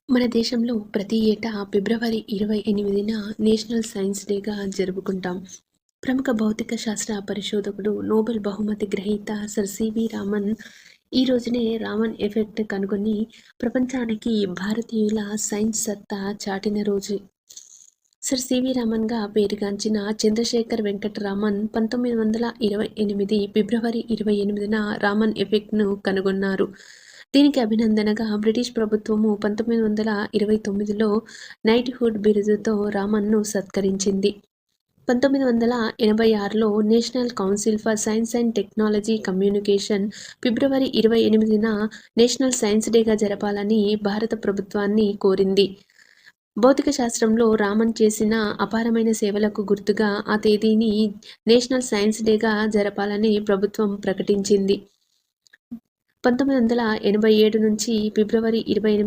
మన దేశంలో ప్రతి ఏటా ఫిబ్రవరి 28న నేషనల్ సైన్స్ డేగా జరుపుకుంటాం. ప్రముఖ భౌతిక శాస్త్ర పరిశోధకుడు, నోబెల్ బహుమతి గ్రహీత సర్ సివి రామన్ ఈ రోజునే రామన్ ఎఫెక్ట్ కనుగొని ప్రపంచానికి భారతీయుల సైన్స్ సత్తా చాటిన రోజు. సర్ సివి రామన్గా పేరుగాంచిన చంద్రశేఖర్ వెంకట రామన్ 1928 ఫిబ్రవరి 28న రామన్ ఎఫెక్ట్ను కనుగొన్నారు. దీనికి అభినందనగా బ్రిటిష్ ప్రభుత్వము 1929లో నైట్హుడ్ బిరుదుతో రామన్ను సత్కరించింది. 1986లో national council for science and technology communication ఫిబ్రవరి 28న నేషనల్ సైన్స్ డేగా జరపాలని భారత ప్రభుత్వాన్ని కోరింది. భౌతిక శాస్త్రంలో రామన్ చేసిన అపారమైన సేవలకు గుర్తుగా ఆ తేదీని నేషనల్ సైన్స్ డేగా జరపాలని ప్రభుత్వం ప్రకటించింది. 1987 నుంచి ఫిబ్రవరి 28